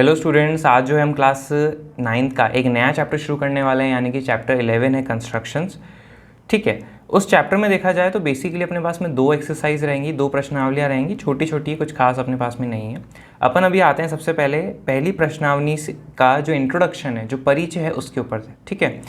Hello students, आज जो है हम क्लास 9th का एक नया चैप्टर शुरू करने वाले हैं, यानी कि चैप्टर 11 है कंस्ट्रक्शंस। ठीक है, उस चैप्टर में देखा जाए तो बेसिकली अपने पास में दो एक्सरसाइज रहेंगी, दो प्रश्नावलियाँ रहेंगी, छोटी छोटी, कुछ खास अपने पास में नहीं है। अपन अभी आते हैं सबसे पहले पहली प्रश्नावली का जो इंट्रोडक्शन है, जो परिचय है, उसके ऊपर से। ठीक है,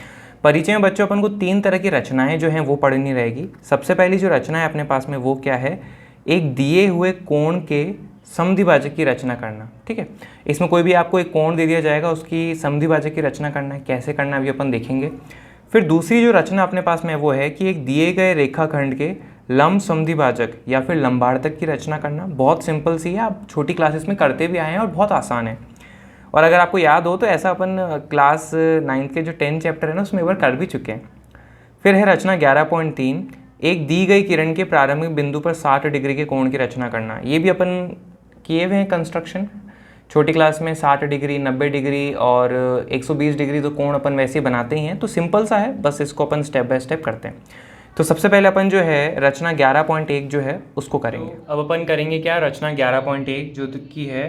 परिचय में बच्चों अपन को 3 तरह की रचनाएं जो हैं वो पढ़नी रहेगी। सबसे पहली जो रचना है अपने पास में वो क्या है, एक दिए हुए कोण के समद्विभाजक की रचना करना। ठीक है, इसमें कोई भी आपको एक कोण दे दिया जाएगा, उसकी समद्विभाजक की रचना करना है। कैसे करना है अभी अपन देखेंगे। फिर दूसरी जो रचना अपने पास में वो है कि एक दिए गए रेखाखंड के लंब समद्विभाजक या फिर लंबार्धक की रचना करना। बहुत सिंपल सी है, आप छोटी क्लासेस में करते भी आए हैं और बहुत आसान है। और अगर आपको याद हो तो ऐसा अपन क्लास 9th के जो 10 चैप्टर है ना, उसमें एक बार कर भी चुके हैं। फिर है रचना 11.3, एक दी गई किरण के प्रारंभिक बिंदु पर 60 डिग्री के कोण की रचना करना। ये भी अपन किए हुए हैं कंस्ट्रक्शन छोटी क्लास में। 60 डिग्री, 90 डिग्री और 120 डिग्री तो कोण अपन वैसे ही बनाते ही हैं, तो सिंपल सा है, बस इसको अपन स्टेप बाय स्टेप करते हैं। तो सबसे पहले अपन जो है रचना 11.1 जो है उसको करेंगे। अब अपन करेंगे क्या, रचना 11.1 जो की है,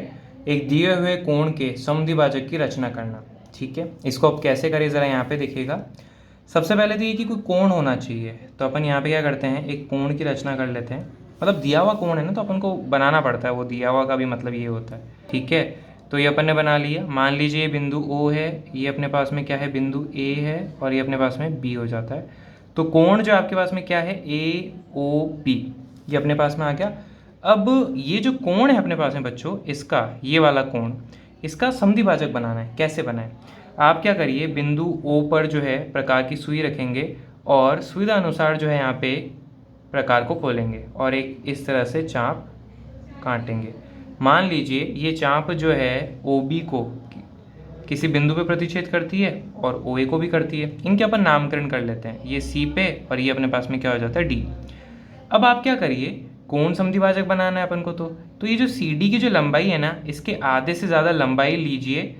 एक दिए हुए कोण के समद्विभाजक की रचना करना। ठीक है, इसको अब कैसे करें ज़रा यहाँ पे देखिएगा। सबसे पहले तो ये कि कोई कोण होना चाहिए, तो अपन यहाँ पे क्या करते हैं, एक कोण की रचना कर लेते हैं। मतलब दिया हुआ कोण है ना, तो अपन को बनाना पड़ता है, वो दिया हुआ का भी मतलब ये होता है। ठीक है, तो ये अपन ने बना लिया। मान लीजिए बिंदु O है, ये अपने पास में क्या है, बिंदु A है, और ये अपने पास में B हो जाता है। तो कोण जो आपके पास में क्या है, AOP, ये अपने पास में आ गया। अब ये जो कोण है अपने पास में बच्चों, इसका ये वाला कोण, इसका समद्विभाजक बनाना है। कैसे बनाए, आप क्या करिए, बिंदु O पर जो है प्रकार की सुई रखेंगे और सुविधा अनुसार जो है यहाँ पे प्रकार को खोलेंगे और एक इस तरह से चाप काटेंगे। मान लीजिए ये चाप जो है OB को किसी बिंदु पे प्रतिच्छेद करती है और OA को भी करती है। इनके अपन नामकरण कर लेते हैं, ये C पे और ये अपने पास में क्या हो जाता है, D। अब आप क्या करिए, कोण समद्विभाजक बनाना है अपन को, तो ये जो CD की जो लंबाई है ना, इसके आधे से ज़्यादा लंबाई लीजिए,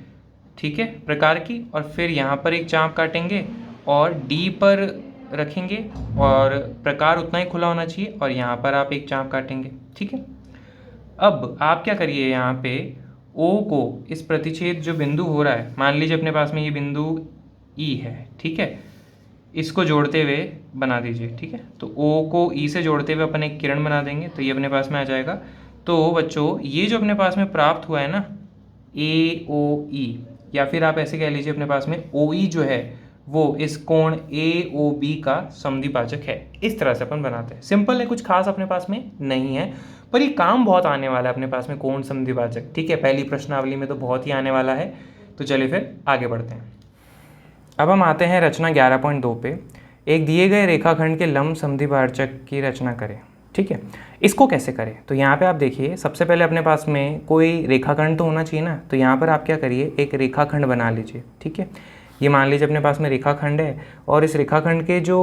ठीक है, प्रकार की, और फिर यहाँ पर एक चाप काटेंगे और D पर रखेंगे और प्रकार उतना ही खुला होना चाहिए, और यहाँ पर आप एक चाप काटेंगे। ठीक है, अब आप क्या करिए, यहाँ पे O को इस प्रतिच्छेद जो बिंदु हो रहा है, मान लीजिए अपने पास में ये बिंदु E है, ठीक है, इसको जोड़ते हुए बना दीजिए। ठीक है, तो O को E से जोड़ते हुए अपन एक किरण बना देंगे, तो ये अपने पास में आ जाएगा। तो बच्चों ये जो अपने पास में प्राप्त हुआ है ना, AOE, या फिर आप ऐसे कह लीजिए अपने पास में OE जो है वो इस कोण AOB का समद्विभाजक है। इस तरह से अपन बनाते हैं। सिंपल है, कुछ खास अपने पास में नहीं है, पर ये काम बहुत आने वाला है अपने पास में, कोण समद्विभाजक। ठीक है, पहली प्रश्नावली में तो बहुत ही आने वाला है। तो चलिए फिर आगे बढ़ते हैं। अब हम आते हैं रचना 11.2 पे, एक दिए गए रेखाखंड के लंब समद्विभाजक की रचना करें। ठीक है, इसको कैसे करें, तो यहाँ पे आप देखिए, सबसे पहले अपने पास में कोई रेखाखंड तो होना चाहिए ना, तो यहाँ पर आप क्या करिए, एक रेखाखंड बना लीजिए। ठीक है, ये मान लीजिए अपने पास में रेखाखंड है, और इस रेखाखंड के जो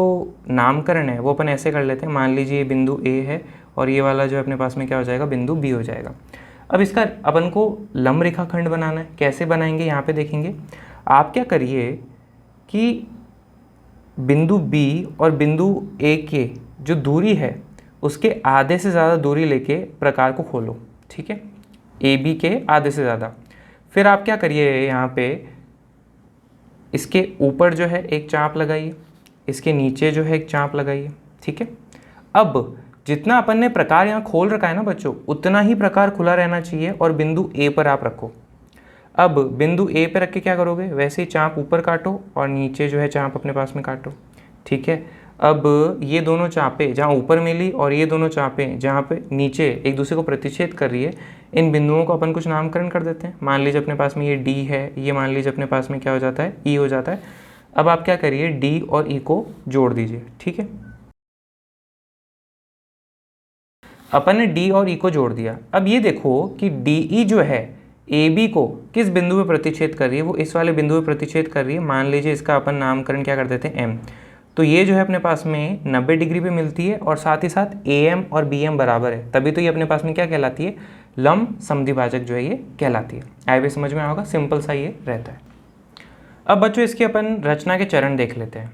नामकरण है वो अपन ऐसे कर लेते हैं। मान लीजिए ये बिंदु A है और ये वाला जो अपने पास में क्या हो जाएगा, बिंदु B हो जाएगा। अब इसका अपन को लंब रेखाखंड बनाना है। कैसे बनाएंगे, यहाँ पे देखेंगे। आप क्या करिए कि बिंदु B और बिंदु A के जो दूरी है उसके आधे से ज़्यादा दूरी लेके प्रकार को खोलो। ठीक है, AB के आधे से ज़्यादा। फिर आप क्या करिए, यहाँ पे इसके ऊपर जो है एक चाप लगाइए, इसके नीचे जो है एक चाप लगाइए। ठीक है, अब जितना अपन ने प्रकार यहाँ खोल रखा है ना बच्चों, उतना ही प्रकार खुला रहना चाहिए, और बिंदु A पर आप रखो। अब बिंदु A पे रख के क्या करोगे, वैसे ही चाप ऊपर काटो और नीचे जो है चाप अपने पास में काटो। ठीक है, अब ये दोनों चापें जहाँ ऊपर मिली और ये दोनों चापें जहाँ पे नीचे एक दूसरे को प्रतिच्छेद कर रही है, इन बिंदुओं को अपन कुछ नामकरण कर देते हैं। मान लीजिए अपने पास में ये D है, ये मान लीजिए अपने पास में क्या हो जाता है, E हो जाता है। अब आप क्या करिए, D और E को जोड़ दीजिए। ठीक है, अपन ने D और E को जोड़ दिया। अब ये देखो कि DE जो है AB को किस बिंदु पे प्रतिच्छेद कर रही है, वो इस वाले बिंदु पे प्रतिच्छेद कर रही है। मान लीजिए इसका अपन नामकरण क्या कर देते हैं, M। तो ये जो है अपने पास में 90 डिग्री पे मिलती है, और साथ ही साथ AM और BM बराबर है, तभी तो ये अपने पास में क्या कहलाती है, लंब समद्विभाजक जो है ये कहलाती है। आए भी समझ में होगा, सिंपल सा ये रहता है। अब बच्चों इसके अपन रचना के चरण देख लेते हैं।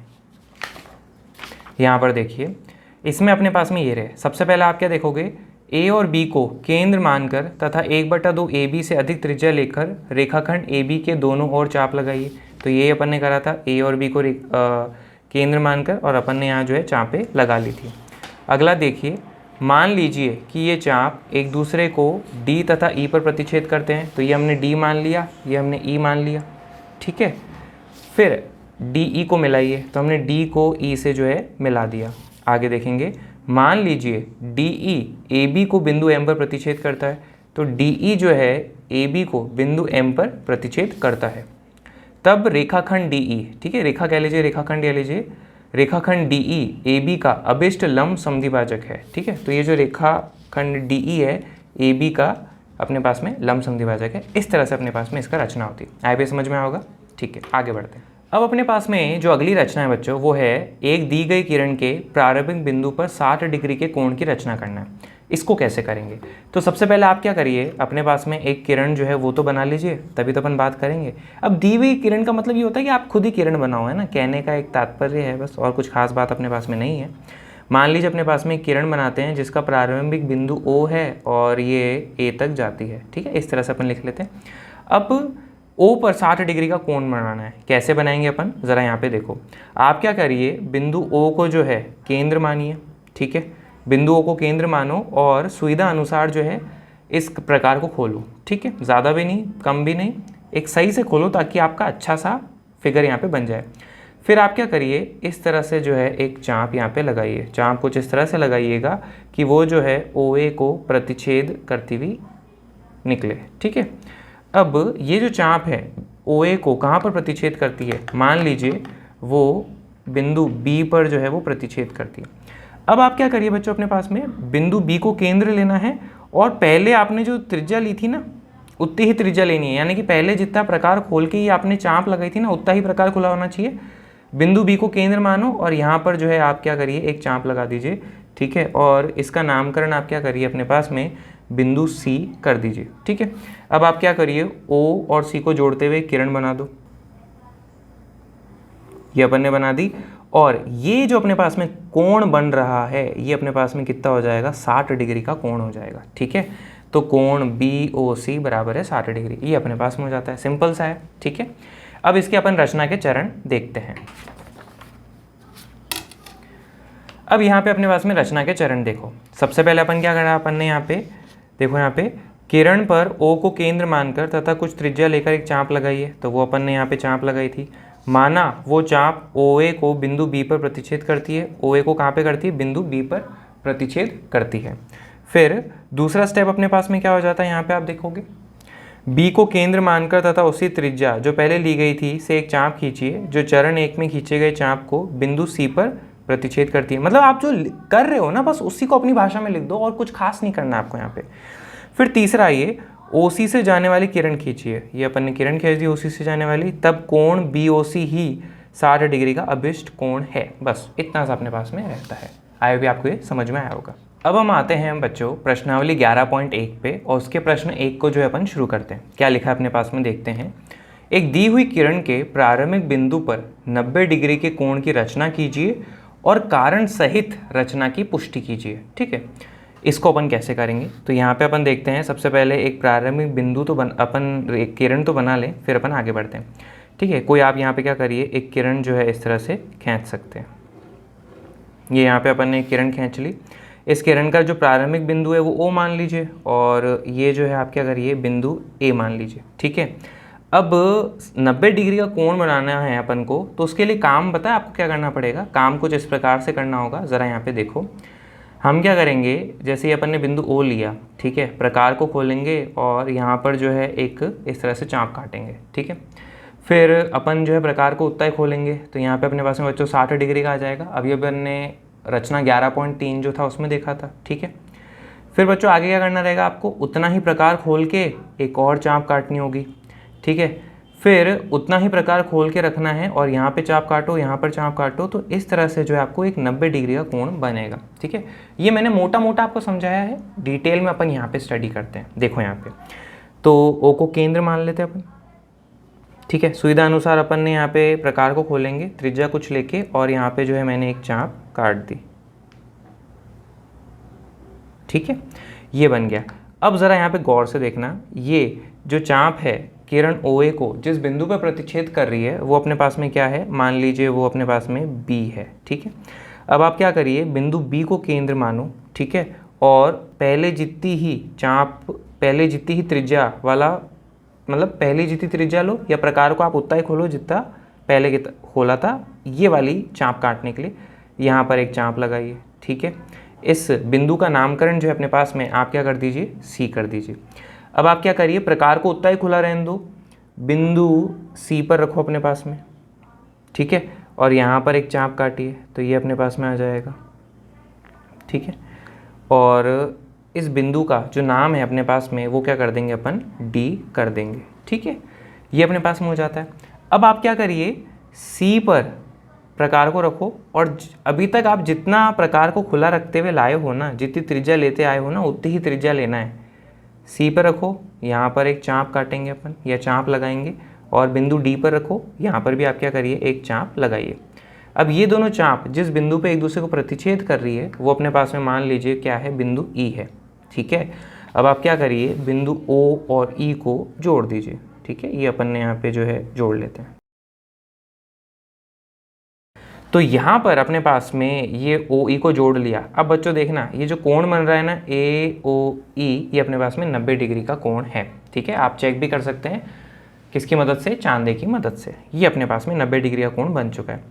यहाँ पर देखिए, इसमें अपने पास में ये रहे। सबसे पहले आप क्या देखोगे ए और बी को केंद्र मानकर तथा 1/2 AB से अधिक त्रिज्या लेकर रेखाखंड AB के दोनों ओर चाप लगाइए। तो ये अपन ने करा था, ए और बी को केंद्र मानकर और अपन ने यहाँ जो है चापें लगा ली थी। अगला देखिए, मान लीजिए कि ये चाप एक दूसरे को D तथा E पर प्रतिच्छेद करते हैं। तो ये हमने D मान लिया, ये हमने E मान लिया, ठीक है। फिर DE को मिलाइए, तो हमने D को E से जो है मिला दिया। आगे देखेंगे, मान लीजिए DE AB को बिंदु M पर प्रतिच्छेद करता है। तो DE जो है AB को बिंदु M पर प्रतिच्छेद करता है। तब रेखाखंड DE, ठीक है, रेखा कह लीजिए, रेखाखंड कह लीजिए, रेखाखंड DE AB का अभिष्ट लंब समद्विभाजक है, ठीक है। तो ये जो रेखाखंड DE है AB का अपने पास में लंब समद्विभाजक है। इस तरह से अपने पास में इसका रचना होती है। आई भी समझ में होगा, ठीक है। आगे बढ़ते हैं। अब अपने पास में जो अगली रचना है बच्चों, वो है एक दी गई किरण के प्रारंभिक बिंदु पर 60 डिग्री के कोण की रचना करना है। इसको कैसे करेंगे? तो सबसे पहले आप क्या करिए, अपने पास में एक किरण जो है वो तो बना लीजिए, तभी तो अपन बात करेंगे। अब दी हुई किरण का मतलब ये होता है कि आप खुद ही किरण बनाओ, है ना, कहने का एक तात्पर्य है बस, और कुछ खास बात अपने पास में नहीं है। मान लीजिए अपने पास में एक किरण बनाते हैं जिसका प्रारंभिक बिंदु O है और ये A तक जाती है, ठीक है। इस तरह से अपन लिख लेते हैं। अब O पर 60 डिग्री का कोण बनाना है। कैसे बनाएंगे अपन, ज़रा यहाँ पे देखो। आप क्या करिए, बिंदु O को जो है केंद्र मानिए, ठीक है। बिंदु O को केंद्र मानो और सुविधा अनुसार जो है इस प्रकार को खोलो, ठीक है। ज़्यादा भी नहीं, कम भी नहीं, एक सही से खोलो ताकि आपका अच्छा सा फिगर यहाँ पे बन जाए। फिर आप क्या करिए, इस तरह से जो है एक चाप यहाँ पे लगाइए। चाप कुछ इस तरह से लगाइएगा कि वो जो है OA को प्रतिच्छेद करती हुई निकले, ठीक है। अब ये जो चाप है OA को कहाँ पर प्रतिच्छेद करती है, मान लीजिए वो बिंदु B पर जो है वो प्रतिच्छेद करती है। अब आप क्या करिए बच्चों, अपने पास में बिंदु B को केंद्र लेना है और पहले आपने जो त्रिज्या ली थी ना, उतनी ही त्रिज्या लेनी है। यानी कि पहले जितना प्रकार खोल के ही आपने चाप लगाई थी ना, उतना ही प्रकार खुला होना चाहिए। बिंदु B को केंद्र मानो और यहाँ पर जो है आप क्या करिए, एक चाप लगा दीजिए, ठीक है। और इसका नामकरण आप क्या करिए, अपने पास में बिंदु C कर दीजिए, ठीक है। अब आप क्या करिए, O और C को जोड़ते हुए किरण बना दो। ये अपन ने बना दी। और ये जो अपने पास में कोण बन रहा है, ये अपने पास में कितना हो जाएगा, 60 डिग्री का कोण हो जाएगा, ठीक है। तो कोण BOC बराबर है 60 डिग्री। ये अपने पास में हो जाता है, सिंपल सा है, ठीक है। अब इसके अपन रचना के चरण देखते हैं। अब यहाँ पे अपने पास में रचना के चरण देखो। सबसे पहले अपन क्या करा, अपन ने यहाँ पे देखो, यहाँ पे किरण पर O को केंद्र मानकर तथा कुछ त्रिज्या लेकर एक चाप लगाई है। तो वो अपन ने यहाँ पे चाप लगाई थी। माना वो चाप OA को बिंदु B पर प्रतिच्छेद करती है। OA को कहाँ पे करती है, बिंदु B पर प्रतिच्छेद करती है। फिर दूसरा स्टेप अपने पास में क्या हो जाता है, यहाँ पे आप देखोगे, B को केंद्र मानकर तथा उसी त्रिज्या जो पहले ली गई थी से एक चाप खींचिए जो चरण 1 में खींचे गए चाप को बिंदु C पर प्रतिच्छेद करती है। मतलब आप जो कर रहे हो ना, बस उसी को अपनी भाषा में लिख दो और कुछ खास नहीं करना आपको यहाँ पे। फिर तीसरा, ये OC से जाने वाली किरण खींचिए। ये अपन ने किरण खींच दी OC से जाने वाली, तब कोण BOC ही 60 डिग्री का अभिष्ट कोण है। बस इतना सा अपने पास में रहता है। आए भी आपको ये समझ में आया होगा। अब हम आते हैं बच्चों प्रश्नावली 11.1 पे और उसके प्रश्न 1 को जो है अपन शुरू करते हैं। क्या लिखा है अपने पास में देखते हैं। एक दी हुई किरण के प्रारंभिक बिंदु पर 90 डिग्री के कोण की रचना कीजिए और कारण सहित रचना की पुष्टि कीजिए, ठीक है। इसको अपन कैसे करेंगे, तो यहाँ पे अपन देखते हैं। सबसे पहले एक प्रारंभिक बिंदु तो अपन एक किरण तो बना लें, फिर अपन आगे बढ़ते हैं, ठीक है। कोई आप यहाँ पे क्या करिए, एक किरण जो है इस तरह से खींच सकते हैं। ये यहाँ पे अपन ने एक किरण खींच ली। इस किरण का जो प्रारंभिक बिंदु है वो O मान लीजिए और ये जो है आप क्या करिए, बिंदु A मान लीजिए, ठीक है। अब 90 डिग्री का कोण बनाना है अपन को, तो उसके लिए काम पता है आपको क्या करना पड़ेगा। काम कुछ इस प्रकार से करना होगा। ज़रा यहाँ पे देखो, हम क्या करेंगे, जैसे अपन ने बिंदु O लिया, ठीक है, प्रकार को खोलेंगे और यहाँ पर जो है एक इस तरह से चाप काटेंगे, ठीक है। फिर अपन जो है प्रकार को उतना ही खोलेंगे, तो यहाँ पे अपने पास में बच्चों 60 डिग्री का आ जाएगा। अभी अपन ने रचना 11.3 जो था उसमें देखा था, ठीक है। फिर बच्चों आगे क्या करना रहेगा, आपको उतना ही प्रकार खोल के एक और चाप काटनी होगी, ठीक है। फिर उतना ही प्रकार खोल के रखना है और यहाँ पे चाप काटो, यहाँ पर चाप काटो, तो इस तरह से जो है आपको एक 90 डिग्री का कोण बनेगा, ठीक है। ये मैंने मोटा मोटा आपको समझाया है, डिटेल में अपन यहाँ पे स्टडी करते हैं। देखो यहाँ पे तो O को केंद्र मान लेते हैं अपन, ठीक है। सुविधा अनुसार अपन ने यहाँ पे प्रकार को खोलेंगे, त्रिज्या कुछ लेके, और यहाँ पे जो है मैंने एक चाप काट दी, ठीक है। ये बन गया। अब ज़रा यहाँ पे गौर से देखना, ये जो चाप है किरण OA को जिस बिंदु पर प्रतिच्छेद कर रही है वो अपने पास में क्या है, मान लीजिए वो अपने पास में B है, ठीक है। अब आप क्या करिए, बिंदु B को केंद्र मानो, ठीक है, और पहले जितनी ही त्रिज्या वाला, मतलब पहले जितनी त्रिज्या लो या प्रकार को आप उतना ही खोलो जितना पहले के खोला था, ये वाली चाप काटने के लिए यहाँ पर एक चाप लगाइए, ठीक है। इस बिंदु का नामकरण जो है अपने पास में आप क्या कर दीजिए, C कर दीजिए। अब आप क्या करिए, प्रकार को उतना ही खुला रहने दो, बिंदु C पर रखो अपने पास में, ठीक है, और यहाँ पर एक चाप काटिए तो ये अपने पास में आ जाएगा, ठीक है। और इस बिंदु का जो नाम है अपने पास में वो क्या कर देंगे अपन, D कर देंगे, ठीक है। ये अपने पास में हो जाता है। अब आप क्या करिए, C पर प्रकार को रखो और अभी तक आप जितना प्रकार को खुला रखते हुए लाए हो ना, जितनी त्रिज्या लेते आए हो ना, उतनी ही त्रिज्या लेना है। C पर रखो, यहाँ पर एक चाप काटेंगे अपन या चाप लगाएंगे, और बिंदु D पर रखो, यहाँ पर भी आप क्या करिए, एक चाप लगाइए। अब ये दोनों चाप जिस बिंदु पे एक दूसरे को प्रतिच्छेद कर रही है वो अपने पास में मान लीजिए क्या है, बिंदु E है, ठीक है। अब आप क्या करिए, बिंदु O और E को जोड़ दीजिए, ठीक है। ये अपन ने यहाँ पे जो है जोड़ लेते हैं। तो यहाँ पर अपने पास में ये OE को जोड़ लिया। अब बच्चों देखना, ये जो कोण बन रहा है ना AOE, ये अपने पास में 90 डिग्री का कोण है, ठीक है। आप चेक भी कर सकते हैं किसकी मदद से, चांदे की मदद से। ये अपने पास में 90 डिग्री का कोण बन चुका है।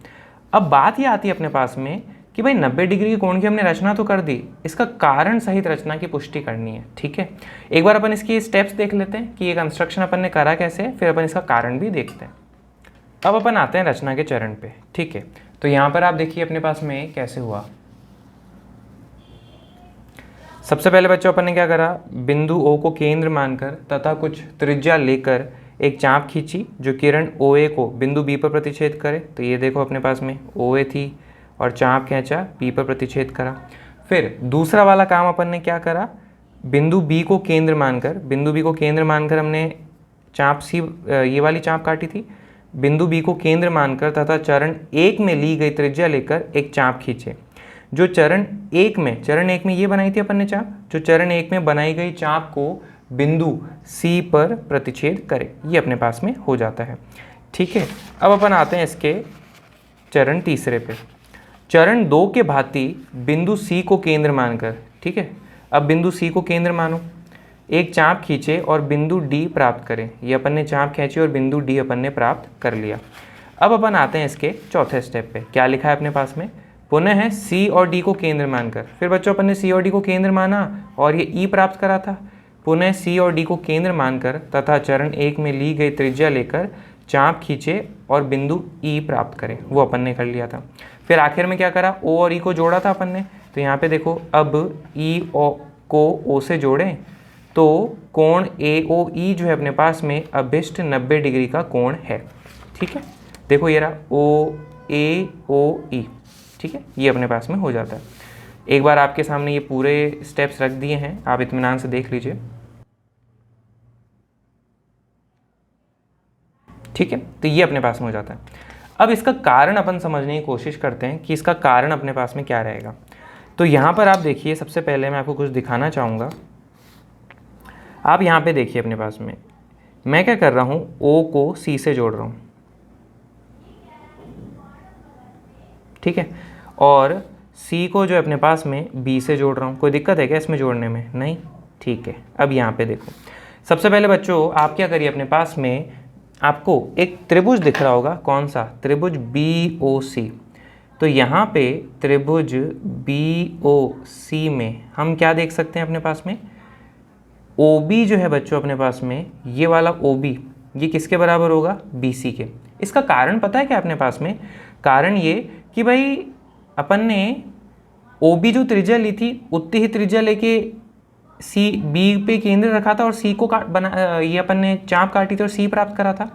अब बात ये आती है अपने पास में कि भाई 90 डिग्री के कोण की हमने रचना तो कर दी, इसका कारण सहित रचना की पुष्टि करनी है, ठीक है। एक बार अपन इसकी स्टेप्स देख लेते हैं कि ये कंस्ट्रक्शन अपन ने करा कैसे, फिर अपन इसका कारण भी देखते हैं। अब अपन आते हैं रचना के चरण पे, ठीक है। तो यहाँ पर आप देखिए अपने पास में कैसे हुआ। सबसे पहले बच्चों अपन ने क्या करा, बिंदु O को केंद्र मानकर तथा कुछ त्रिज्या लेकर एक चाप खींची जो किरण OA को बिंदु B पर प्रतिच्छेद करे। तो ये देखो अपने पास में OA थी और चाप खींचा B पर प्रतिच्छेद करा। फिर दूसरा वाला काम अपन ने क्या करा, बिंदु B को केंद्र मानकर हमने चाप C, ये वाली चाप काटी थी। बिंदु B को केंद्र मानकर तथा चरण 1 में ली गई त्रिज्या लेकर एक चाप खींचे जो चरण एक में ये बनाई थी अपन ने चाप, जो चरण 1 में बनाई गई चाप को बिंदु C पर प्रतिच्छेद करे। ये अपने पास में हो जाता है, ठीक है। अब अपन आते हैं इसके चरण तीसरे पे। चरण 2 के भांति बिंदु C को केंद्र मानकर, ठीक है। अब बिंदु C को केंद्र मानो, एक चाप खींचे और बिंदु D प्राप्त करें। ये अपन ने चाप खींची और बिंदु D अपन ने प्राप्त कर लिया। अब अपन आते हैं इसके चौथे स्टेप पे। क्या लिखा है अपने पास में, पुनः है C और D को केंद्र मानकर। फिर बच्चों अपन ने C और D को केंद्र माना और ये E प्राप्त करा था। पुनः C और D को केंद्र मानकर तथा चरण 1 में ली गई त्रिज्या लेकर चाप खींचे और बिंदु E प्राप्त करें। वो अपन ने कर लिया था। फिर आखिर में क्या करा, O और E को जोड़ा था अपन ने। तो यहाँ पे देखो, अब E को O से जोड़ें तो कोण AOE जो है अपने पास में अभिष्ट 90 डिग्री का कोण है, ठीक है। देखो ये रहा AOE, ठीक है। ये अपने पास में हो जाता है। एक बार आपके सामने ये पूरे स्टेप्स रख दिए हैं, आप इत्मीनान से देख लीजिए, ठीक है। तो ये अपने पास में हो जाता है। अब इसका कारण अपन समझने की कोशिश करते हैं कि इसका कारण अपने पास में क्या रहेगा। तो यहाँ पर आप देखिए, सबसे पहले मैं आपको कुछ दिखाना चाहूँगा। आप यहाँ पे देखिए अपने पास में मैं क्या कर रहा हूँ, O को C से जोड़ रहा हूँ, ठीक है, और C को जो है अपने पास में B से जोड़ रहा हूँ। कोई दिक्कत है क्या इसमें जोड़ने में, नहीं, ठीक है। अब यहाँ पे देखो, सबसे पहले बच्चों आप क्या करिए, अपने पास में आपको एक त्रिभुज दिख रहा होगा, कौन सा, त्रिभुज BOC। तो यहाँ पे त्रिभुज BOC में हम क्या देख सकते हैं अपने पास में, OB जो है बच्चों अपने पास में, ये वाला OB ये किसके बराबर होगा, BC के। इसका कारण पता है क्या अपने पास में, कारण ये कि भाई अपन ने OB जो त्रिज्या ली थी उतनी ही त्रिज्या लेके B पे केंद्र रखा था और C को ये अपन ने चाप काटी थी और C प्राप्त करा था।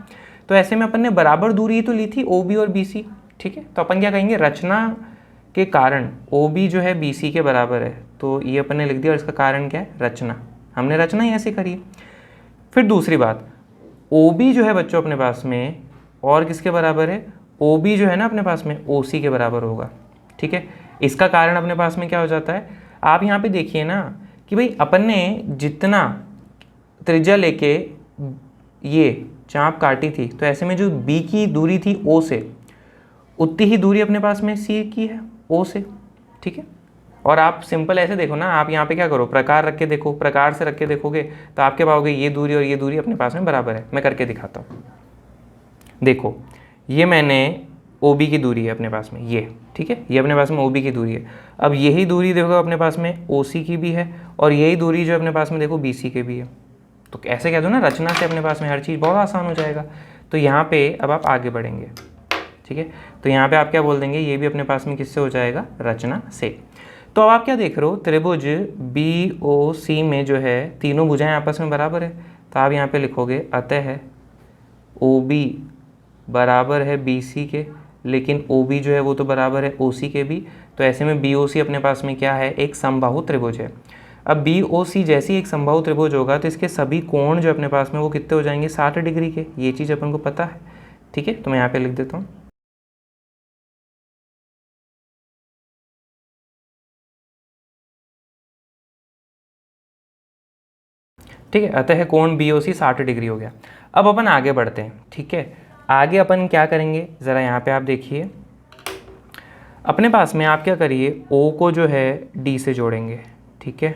तो ऐसे में अपन ने बराबर दूरी तो ली थी OB और BC, ठीक है। तो अपन क्या कहेंगे, रचना के कारण OB जो है BC के बराबर है। तो ये अपन ने लिख दिया और इसका कारण क्या है, रचना। हमने रचना ही ऐसे करी। फिर दूसरी बात, OB जो है बच्चों अपने पास में और किसके बराबर है, OB जो है ना अपने पास में OC के बराबर होगा, ठीक है। इसका कारण अपने पास में क्या हो जाता है, आप यहाँ पे देखिए ना कि भाई अपन ने जितना त्रिज्या लेके ये चाप काटी थी, तो ऐसे में जो बी की दूरी थी ओ से, उतनी ही दूरी अपने पास में सी की है ओ से, ठीक है। और आप सिंपल ऐसे देखो ना, आप यहाँ पे क्या करो, प्रकार रख के देखो, प्रकार से रख के देखोगे तो आप क्या पाओगे, ये दूरी और ये दूरी अपने पास में बराबर है। मैं करके दिखाता हूँ, देखो ये मैंने OB की दूरी है अपने पास में ये, ठीक है, ये अपने पास में OB की दूरी है। अब यही दूरी देखो अपने पास में OC की भी है, और यही दूरी जो अपने पास में देखो BC के भी है। तो ऐसे कह दो ना, रचना से अपने पास में हर चीज़ बहुत आसान हो जाएगा। तो यहाँ पे अब आप आगे बढ़ेंगे, ठीक है। तो यहाँ पे आप क्या बोल देंगे, ये भी अपने पास में किससे हो जाएगा, रचना से। तो अब आप क्या देख रहे हो, त्रिभुज BOC में जो है तीनों भुजाएं आपस में बराबर है। तो आप यहाँ पे लिखोगे अतः OB बराबर है BC के, लेकिन OB जो है वो तो बराबर है OC के भी। तो ऐसे में BOC अपने पास में क्या है, एक समबाहु त्रिभुज है। अब BOC जैसी एक समबाहु त्रिभुज होगा तो इसके सभी कोण जो अपने पास में वो कितने हो जाएंगे, 60 डिग्री के। ये चीज़ अपन को पता है, ठीक है। तो मैं यहाँ पे लिख देता हूँ, ठीक है। अतः कोण BOC 60 डिग्री हो गया। अब अपन आगे बढ़ते हैं, ठीक है। आगे अपन क्या करेंगे, ज़रा यहाँ पे आप देखिए, अपने पास में आप क्या करिए, O को जो है D से जोड़ेंगे, ठीक है,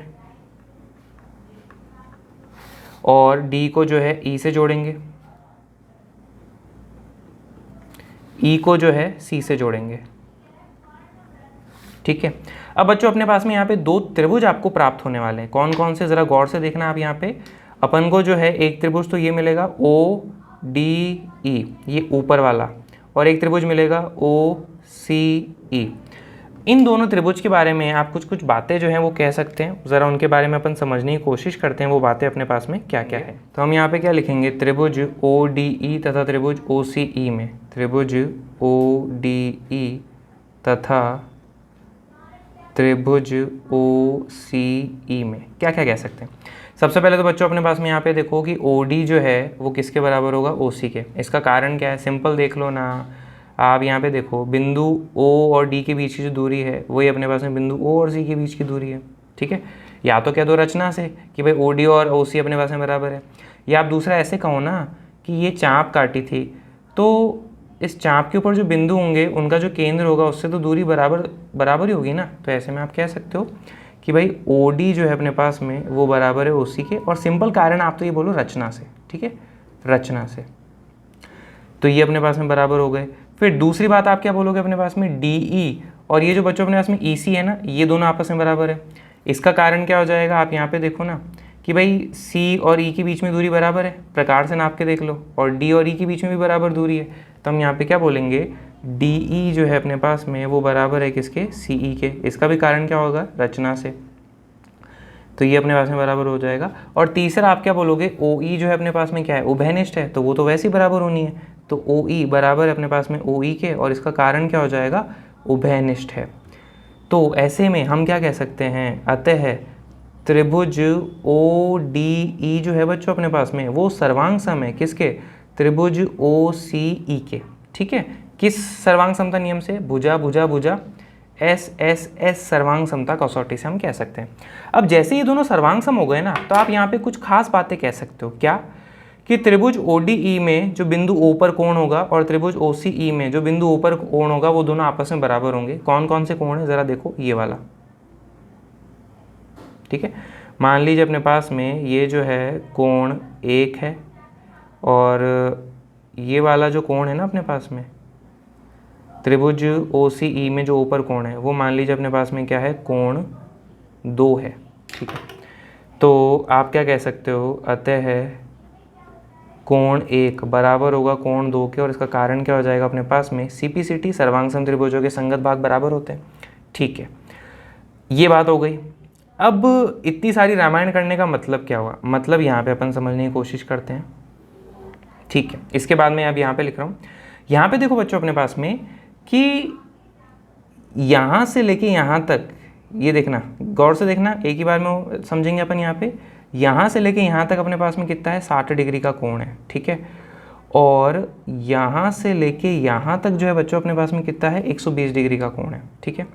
और D को जो है E से जोड़ेंगे, E को जो है C से जोड़ेंगे, ठीक है। अब बच्चों अपने पास में यहाँ पे दो त्रिभुज आपको प्राप्त होने वाले हैं। कौन कौन से, ज़रा गौर से देखना आप यहाँ पे। अपन को जो है एक त्रिभुज तो ये मिलेगा ODE, ये ऊपर वाला, और एक त्रिभुज मिलेगा OCE। इन दोनों त्रिभुज के बारे में आप कुछ कुछ बातें जो हैं वो कह सकते हैं, ज़रा उनके बारे में अपन समझने की कोशिश करते हैं, वो बातें अपने पास में क्या क्या है। तो हम यहाँ पे क्या लिखेंगे, त्रिभुज ODE तथा त्रिभुज OCE में, त्रिभुज ODE तथा त्रिभुज OCE में क्या क्या कह सकते हैं। सबसे पहले तो बच्चों अपने पास में यहाँ पे देखो कि OD जो है वो किसके बराबर होगा, OC के। इसका कारण क्या है, सिंपल देख लो ना आप, यहाँ पे देखो बिंदु O और D के बीच की जो दूरी है वही अपने पास में बिंदु O और C के बीच की दूरी है, ठीक है। या तो कह दो रचना से कि भाई OD और OC अपने पास में बराबर है, या आप दूसरा ऐसे कहो ना कि ये चाप काटी थी, तो इस चाप के ऊपर जो बिंदु होंगे उनका जो केंद्र होगा उससे तो दूरी बराबर ही होगी ना। तो ऐसे में आप कह सकते हो कि भाई OD जो है अपने पास में वो बराबर है OC के, और सिंपल कारण आप तो ये बोलो रचना से, ठीक है, रचना से। तो ये अपने पास में बराबर हो गए। फिर दूसरी बात आप क्या बोलोगे, अपने पास में DE और ये जो बच्चों अपने पास में EC है ना, ये दोनों आपस में बराबर है। इसका कारण क्या हो जाएगा, आप यहाँ पे देखो ना कि भाई C और E के बीच में दूरी बराबर है, प्रकार से नाप के देख लो, और D और E के बीच में भी बराबर दूरी है। तो हम यहाँ पे क्या बोलेंगे, DE जो है अपने पास में वो बराबर है किसके, CE के। इसका भी कारण क्या होगा, रचना से। तो ये अपने पास में बराबर हो जाएगा। और तीसरा आप क्या बोलोगे, OE जो है अपने पास में क्या है, उभयनिष्ठ है, तो वो तो वैसे ही बराबर होनी है। तो OE बराबर है अपने पास में OE के, और इसका कारण क्या हो जाएगा, उभयनिष्ठ है। तो ऐसे में हम क्या कह सकते हैं, अतः त्रिभुज ODE जो है बच्चों अपने पास में वो सर्वांग सम है किसके, त्रिभुज OCE के, ठीक है। किस सर्वांग समता नियम से, भुजा भुजा भुजा SSS सर्वांग समता कसौटी से हम कह सकते हैं। अब जैसे ये दोनों सर्वांग सम हो गए ना, तो आप यहाँ पे कुछ खास बातें कह सकते हो, क्या कि त्रिभुज ODE में जो बिंदु O पर कोण होगा और त्रिभुज OCE में जो बिंदु O पर कोण होगा वो दोनों आपस में बराबर होंगे। कौन कौन से कोण है, ज़रा देखो, ये वाला, ठीक है। मान लीजिए अपने पास में ये जो है कोण 1 है, और ये वाला जो कोण है ना अपने पास में त्रिभुज OCE में जो ऊपर कोण है वो मान लीजिए अपने पास में क्या है, कोण 2 है, ठीक है। तो आप क्या कह सकते हो, अतः कोण 1 बराबर होगा कोण 2 के, और इसका कारण क्या हो जाएगा अपने पास में, CPCT सर्वांग सम त्रिभुजों के संगत भाग बराबर होते हैं, ठीक है। ये बात हो गई। अब इतनी सारी रामायण करने का मतलब क्या हुआ, मतलब यहाँ पे अपन समझने की कोशिश करते हैं, ठीक है। इसके बाद में अब यहाँ पे लिख रहा हूँ, यहाँ पे देखो बच्चों अपने पास में कि यहाँ से लेके यहाँ तक, ये देखना गौर से देखना, एक ही बार में समझेंगे अपन। यहाँ पे यहाँ से लेके यहाँ तक अपने पास में कितना है, 60 डिग्री का कोण है, ठीक है। और यहाँ से लेके यहाँ तक जो है बच्चों अपने पास में कितना है, 120 डिग्री का कोण है, ठीक है।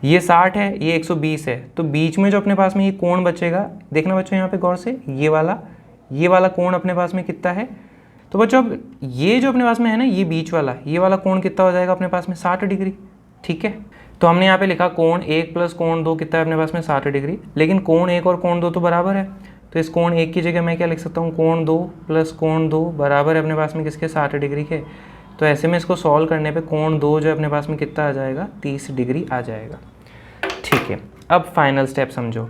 ये 60 है, ये 120 है, तो बीच में जो अपने पास में ये कोण बचेगा, देखना बच्चों यहाँ पे गौर से, ये वाला कोण अपने पास में कितना है। तो बच्चों अब ये जो अपने पास में है ना, ये बीच वाला, ये वाला कोण कितना हो जाएगा अपने पास में 60 डिग्री। ठीक है, तो हमने यहाँ पे लिखा कोण 1 प्लस कोण 2 कितना है अपने पास में 60 डिग्री, लेकिन कोण 1 और कोण 2 तो बराबर है, तो इस कोण 1 की जगह मैं क्या लिख सकता हूँ, कोण 2 प्लस कोण 2 बराबर है अपने पास में किसके, 60 डिग्री के। तो ऐसे में इसको सॉल्व करने पे कोण 2 जो अपने पास में कितना आ जाएगा, 30 डिग्री आ जाएगा। ठीक है, अब फाइनल स्टेप समझो,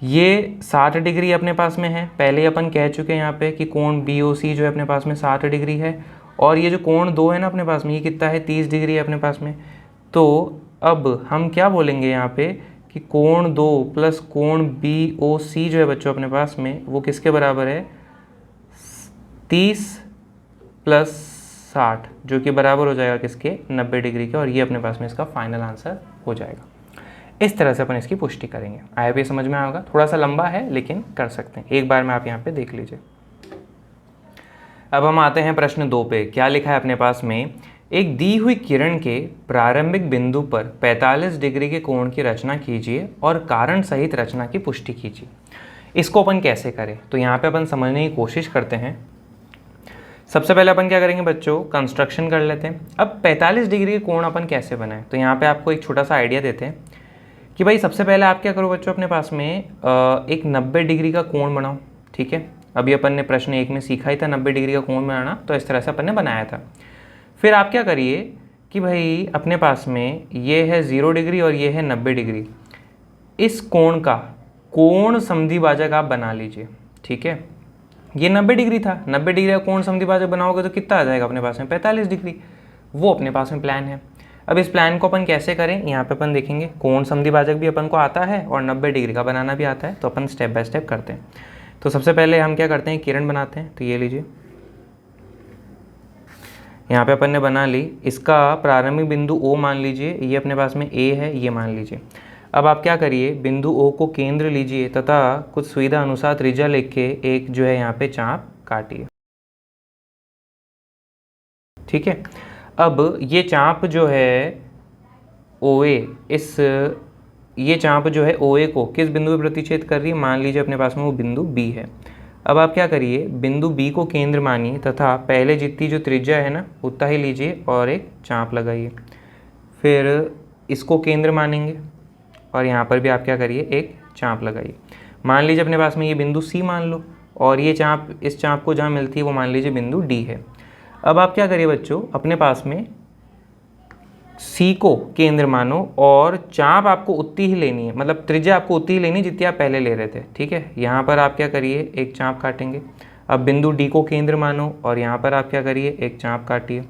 ये 60 डिग्री अपने पास में है, पहले ही अपन कह चुके हैं यहाँ पे कि कोण BOC जो है अपने पास में 60 डिग्री है, और ये जो कोण 2 है ना अपने पास में, ये कितना है, 30 डिग्री है अपने पास में। तो अब हम क्या बोलेंगे यहाँ पे कि कोण 2 प्लस कोण BOC जो है बच्चों अपने पास में, वो किसके बराबर है, 30 प्लस 60, जो कि बराबर हो जाएगा किसके, 90 डिग्री के, और ये अपने पास में इसका फाइनल आंसर हो जाएगा। इस तरह से अपन इसकी पुष्टि करेंगे। आया भी समझ में आएगा, थोड़ा सा लंबा है लेकिन कर सकते हैं, एक बार में आप यहाँ पे देख लीजिए। अब हम आते हैं प्रश्न 2 पे। क्या लिखा है अपने पास में, एक दी हुई किरण के प्रारंभिक बिंदु पर 45 डिग्री के कोण की रचना कीजिए और कारण सहित रचना की पुष्टि कीजिए। इसको अपन कैसे करें, तो यहाँ पे अपन समझने की कोशिश करते हैं। सबसे पहले अपन क्या करेंगे बच्चों, कंस्ट्रक्शन कर लेते हैं। अब 45 डिग्री के कोण अपन कैसे बनाएं, तो यहाँ पे आपको एक छोटा सा आइडिया देते हैं कि भाई सबसे पहले आप क्या करो बच्चों, अपने पास में एक 90 डिग्री का कोण बनाओ। ठीक है, अभी अपन ने प्रश्न 1 में सीखा ही था 90 डिग्री का कोण बनाना, तो इस तरह से अपन ने बनाया था। फिर आप क्या करिए कि भाई अपने पास में ये है 0 डिग्री और ये है 90 डिग्री, इस कोण का कोण समद्विभाजक आप बना लीजिए। ठीक है, ये 90 डिग्री था, 90 डिग्री का कोण समद्विभाजक बनाओगे तो कितना आ जाएगा अपने पास में, 45 डिग्री। वो अपने पास में प्लान है। अब इस प्लान को अपन कैसे करें, यहाँ पे अपन देखेंगे कोण समद्विभाजक भी अपन को आता है और 90 डिग्री का बनाना भी आता है, तो अपन स्टेप बाय स्टेप करते हैं। तो सबसे पहले हम क्या करते हैं, किरण बनाते हैं। तो ये लीजिए, यहाँ पे अपन ने बना ली, इसका प्रारंभिक बिंदु O मान लीजिए, ये अपने पास में A है, ये मान लीजिए। अब आप क्या करिए, बिंदु O को केंद्र लीजिए तथा कुछ सुविधा अनुसार त्रिज्या लिख के एक जो है यहाँ पे चाप काटिए। ठीक है, अब ये चाप जो है OA, ये चाप जो है OA को किस बिंदु पे प्रतिच्छेद कर रही है, मान लीजिए अपने पास में वो बिंदु B है। अब आप क्या करिए, बिंदु B को केंद्र मानिए तथा पहले जितनी जो त्रिज्या है ना उतना ही लीजिए और एक चाप लगाइए। फिर इसको केंद्र मानेंगे और यहाँ पर भी आप क्या करिए, एक चाप लगाइए। मान लीजिए अपने पास में ये बिंदु C मान लो, और ये चाप, इस चाप को जहाँ मिलती है वो मान लीजिए बिंदु D है। अब आप क्या करिए बच्चों, अपने पास में C को केंद्र मानो और चाप आपको उतनी ही लेनी है, मतलब त्रिज्या आपको उतनी ही लेनी है जितनी आप पहले ले रहे थे। ठीक है, यहाँ पर आप क्या करिए, एक चाप काटेंगे। अब बिंदु D को केंद्र मानो और यहाँ पर आप क्या करिए, एक चाप काटिए।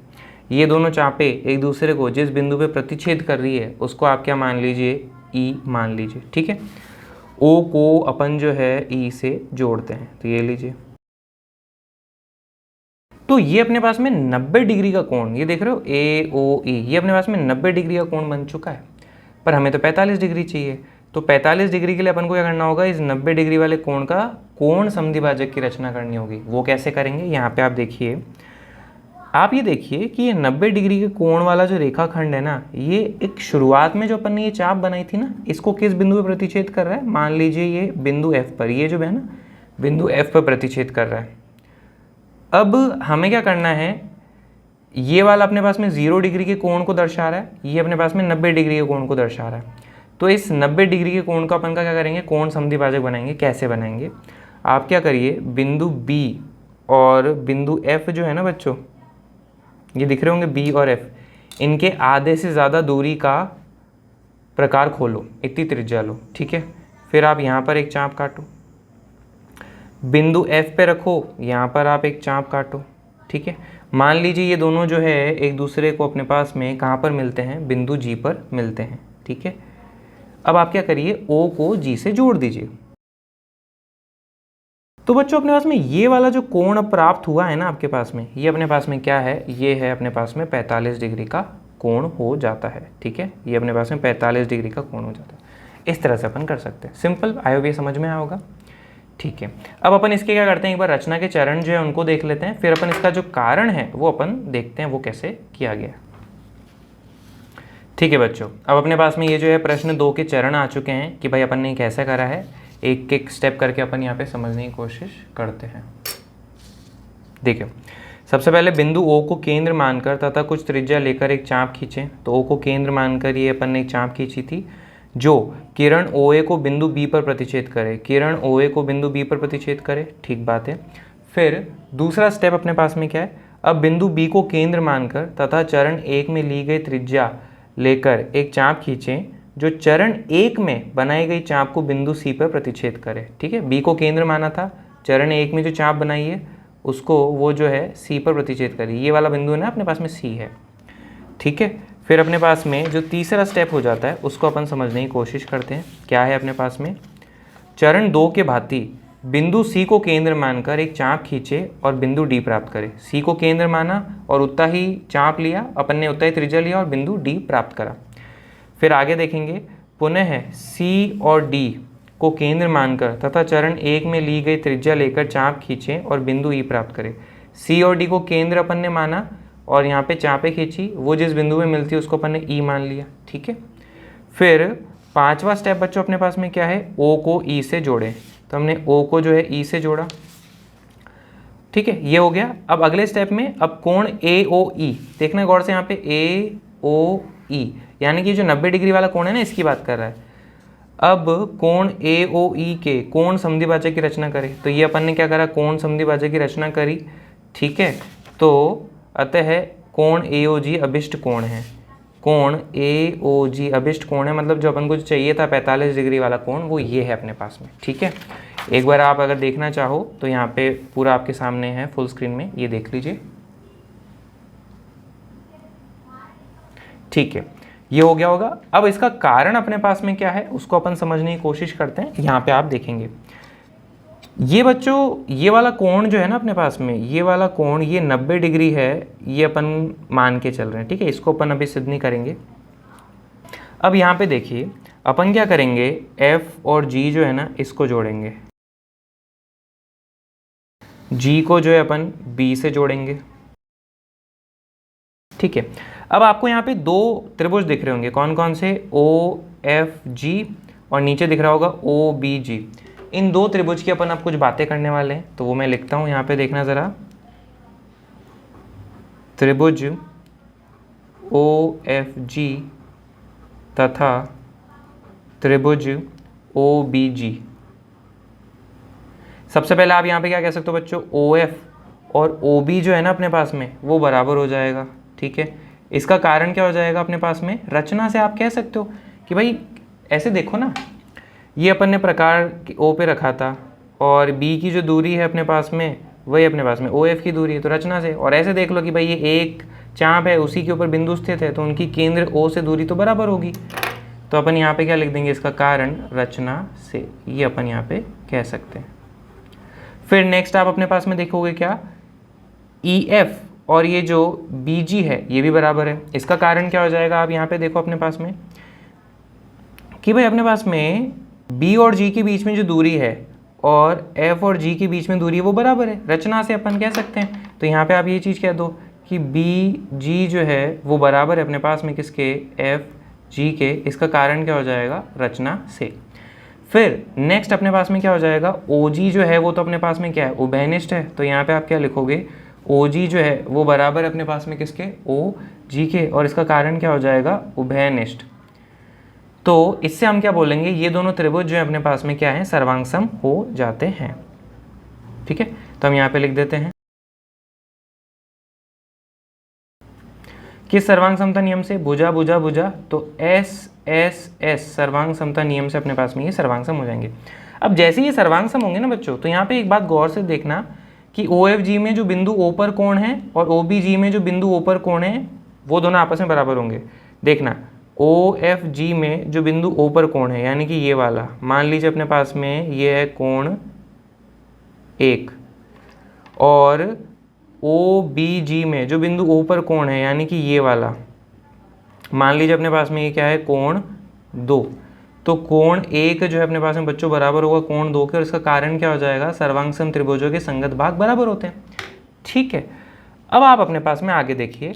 ये दोनों चापें एक दूसरे को जिस बिंदु पे प्रतिच्छेद कर रही है उसको आप क्या मान लीजिए, E मान लीजिए। ठीक है, O को अपन जो है E से जोड़ते हैं, तो ये लीजिए। तो ये अपने पास में 90 डिग्री का कोण, ये देख रहे हो AOE, ये अपने पास में 90 डिग्री का कोण बन चुका है, पर हमें तो 45 डिग्री चाहिए। तो 45 डिग्री के लिए अपन को क्या करना होगा, इस 90 डिग्री वाले कोण का कोण समद्विभाजक की रचना करनी होगी। वो कैसे करेंगे, यहाँ पे आप देखिए, आप ये देखिए कि ये 90 डिग्री के कोण वाला जो रेखाखंड है ना, ये एक शुरुआत में जो अपन ने ये चाप बनाई थी ना, इसको किस बिंदु पे प्रतिच्छेद कर रहा है, मान लीजिए ये बिंदु F पर, ये जो है ना बिंदु F पर प्रतिच्छेद कर रहा है। अब हमें क्या करना है, ये वाला अपने पास में 0 डिग्री के कोण को दर्शा रहा है, ये अपने पास में 90 डिग्री के कोण को दर्शा रहा है। तो इस 90 डिग्री के कोण का अपन का क्या करेंगे, कोण समद्विभाजक बनाएंगे। कैसे बनाएंगे, आप क्या करिए, बिंदु B और बिंदु F जो है ना बच्चों, ये दिख रहे होंगे B और F, इनके आधे से ज़्यादा दूरी का प्रकार खोलो, इतनी त्रिज्या लो। ठीक है, फिर आप यहाँ पर एक चाप काटो, बिंदु F पे रखो, यहाँ पर आप एक चाप काटो। ठीक है, मान लीजिए ये दोनों जो है एक दूसरे को अपने पास में कहाँ पर मिलते हैं, बिंदु G पर मिलते हैं। ठीक है, अब आप क्या करिए, O को G से जोड़ दीजिए। तो बच्चों अपने पास में ये वाला जो कोण अब प्राप्त हुआ है ना आपके पास में, ये अपने पास में क्या है, ये है अपने पास में 45 डिग्री का कोण हो जाता है। ठीक है, ये अपने पास में 45 डिग्री का कोण हो जाता है। इस तरह से अपन कर सकते हैं, सिंपल। आई होप ये समझ में आया होगा। ठीक है, अब अपन इसके क्या करते हैं, एक बार रचना के चरण जो है उनको देख लेते हैं, फिर अपन इसका जो कारण है वो अपन देखते हैं वो कैसे किया गया। ठीक है बच्चों, अब अपने पास में ये जो है प्रश्न 2 के चरण आ चुके हैं कि भाई अपन ने कैसे करा है, एक एक स्टेप करके अपन यहाँ पे समझने की कोशिश करते हैं। देखिए, सबसे पहले बिंदु O को केंद्र मानकर तथा कुछ त्रिज्या लेकर एक चाप खींचें। तो O को केंद्र मानकर ये अपन ने एक चाप खींची थी जो किरण OA को बिंदु B पर प्रतिच्छेद करे। किरण OA को बिंदु B पर प्रतिच्छेद करे, ठीक बात है। फिर दूसरा स्टेप अपने पास में क्या है, अब बिंदु B को केंद्र मानकर तथा चरण 1 में ली गई त्रिज्या लेकर एक चाप खींचें जो चरण 1 में बनाई गई चाप को बिंदु C पर प्रतिच्छेद करे। ठीक है, B को केंद्र माना था, चरण 1 में जो चाप बनाई है उसको वो जो है C पर प्रतिच्छेद करी। ये वाला बिंदु है ना अपने पास में C है। ठीक है, फिर अपने पास में जो तीसरा स्टेप हो जाता है उसको अपन समझने की कोशिश करते हैं। क्या है अपने पास में, चरण 2 के भांति बिंदु C को केंद्र मानकर एक चाप खींचे और बिंदु D प्राप्त करे। C को केंद्र माना और उतना ही चाप लिया, अपन ने उतना ही त्रिज्या लिया और बिंदु D प्राप्त करा। फिर आगे देखेंगे, पुनः C और D को केंद्र मानकर तथा चरण 1 में ली गई त्रिज्या लेकर चाप खींचें और बिंदु E प्राप्त करें। C और D को केंद्र अपन ने माना और यहाँ पे चापें खींची, वो जिस बिंदु में मिलती है उसको अपन ने E मान लिया। ठीक है, फिर पांचवा स्टेप बच्चों अपने पास में क्या है, O को E से जोड़ें। तो हमने O को जो है E से जोड़ा। ठीक है, ये हो गया। अब अगले स्टेप में अब कोण AOE देखना गौर से, यहाँ पे AOE यानी कि जो 90 डिग्री वाला कोण है ना, इसकी बात कर रहा है। अब कोण AOE के कोण समद्विभाजक की रचना करें। तो ये अपन ने क्या करा, कोण समद्विभाजक की रचना करी। ठीक है, तो अतः कोण AOG अभिष्ट कोण है। कोण AOG अभिष्ट कोण है, मतलब जो अपन को चाहिए था 45 डिग्री वाला कोण, वो ये है अपने पास में। ठीक है, एक बार आप अगर देखना चाहो तो यहाँ पे पूरा आपके सामने है फुल स्क्रीन में, ये देख लीजिए। ठीक है, ये हो गया होगा। अब इसका कारण अपने पास में क्या है उसको अपन समझने की कोशिश करते हैं। यहाँ पे आप देखेंगे ये बच्चों, ये वाला कोण जो है ना अपने पास में, ये वाला कोण ये 90 डिग्री है, ये अपन मान के चल रहे हैं। ठीक है, इसको अपन अभी सिद्ध नहीं करेंगे। अब यहाँ पे देखिए अपन क्या करेंगे, F और G जो है ना इसको जोड़ेंगे। G को जो है अपन B से जोड़ेंगे। ठीक है, अब आपको यहाँ पे दो त्रिभुज दिख रहे होंगे, कौन कौन से, OFG और नीचे दिख रहा होगा OBG। इन दो त्रिभुज की अपन अब कुछ बातें करने वाले हैं, तो वो मैं लिखता हूँ यहाँ पे, देखना ज़रा। त्रिभुज OFG तथा त्रिभुज OBG। सबसे पहले आप यहाँ पे क्या कह सकते हो बच्चों, OF और OB जो है ना अपने पास में वो बराबर हो जाएगा। ठीक है, इसका कारण क्या हो जाएगा अपने पास में, रचना से आप कह सकते हो कि भाई ऐसे देखो ना, ये अपन ने प्रकार O पे रखा था और B की जो दूरी है अपने पास में वही अपने पास में OF की दूरी है, तो रचना से। और ऐसे देख लो कि भाई ये एक चाप है, उसी के ऊपर बिंदु स्थित है, तो उनकी केंद्र O से दूरी तो बराबर होगी। तो अपन यहाँ पे क्या लिख देंगे, इसका कारण रचना से, ये अपन यहाँ पे कह सकते हैं। फिर नेक्स्ट आप अपने पास में देखोगे क्या, EF और ये जो BG है ये भी बराबर है। इसका कारण क्या हो जाएगा, आप यहाँ पे देखो अपने पास में कि भाई अपने पास में B और G के बीच में जो दूरी है और F और G के बीच में दूरी है वो बराबर है, रचना से अपन कह सकते हैं। तो यहाँ पे आप ये चीज़ कह दो कि BG जो है वो बराबर है अपने पास में किसके, FG के। इसका कारण क्या हो जाएगा, रचना से। फिर नेक्स्ट अपने पास में क्या हो जाएगा, OG जो है वो तो अपने पास में क्या है, उभयनिष्ठ है। तो यहाँ पे आप क्या लिखोगे, OG जो है वो बराबर है अपने पास में किसके, OG के, और इसका कारण क्या हो जाएगा, उभयनिष्ठ। तो इससे हम क्या बोलेंगे, ये दोनों त्रिभुज जो है अपने पास में क्या है, सर्वांगसम हो जाते हैं। ठीक है, तो हम यहाँ पे लिख देते हैं किस सर्वांग समता नियम से, भुजा भुजा भुजा, तो S सर्वांग समता नियम से अपने पास में ये सर्वांगसम हो जाएंगे। अब जैसे ये सर्वांगसम होंगे ना बच्चों, तो यहाँ पे एक बात गौर से देखना कि OFG में जो बिंदु O पर कोण है और OBG में जो बिंदु O पर कोण है वो दोनों आपस में बराबर होंगे। देखना OFG में जो बिंदु O पर कोण है यानी कि ये वाला, मान लीजिए अपने पास में ये है कोण 1, और OBG में जो बिंदु O पर कोण है यानी कि ये वाला, मान लीजिए अपने पास में ये क्या है, कोण 2। तो कोण 1 जो है अपने पास में बच्चों बराबर होगा कोण 2 के, और इसका कारण क्या हो जाएगा, सर्वांगसम त्रिभुजों के संगत भाग बराबर होते हैं। ठीक है, अब आप अपने पास में आगे देखिए,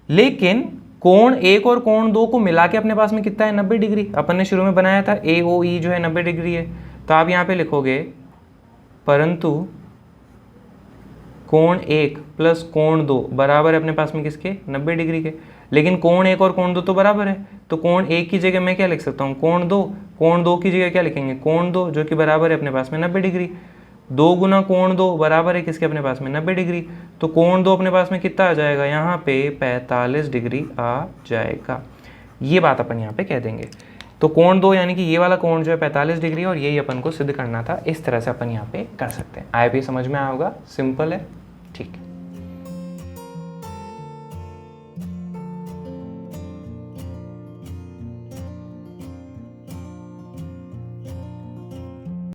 लेकिन कोण एक और कोण दो को मिला के अपने पास में कितना है 90 डिग्री। अपन ने शुरू में बनाया था AOE जो है 90 डिग्री है, तो आप यहाँ पे लिखोगे परंतु कोण एक प्लस कोण दो बराबर है अपने पास में किसके 90 डिग्री के। लेकिन कोण एक और कोण दो तो बराबर है, तो कोण एक की जगह मैं क्या लिख सकता हूँ कोण दो की जगह क्या लिखेंगे कोण दो, जो कि बराबर है अपने पास में 90 डिग्री। 2 गुना कोण दो बराबर है किसके अपने पास में 90 डिग्री। तो कोण दो अपने पास में कितना आ जाएगा यहाँ पे 45 डिग्री आ जाएगा। ये बात अपन यहाँ पे कह देंगे। तो कोण दो यानी कि ये वाला कोण जो है 45 डिग्री और यही अपन को सिद्ध करना था। इस तरह से अपन यहाँ पे कर सकते हैं। आई समझ में आया होगा, सिंपल है।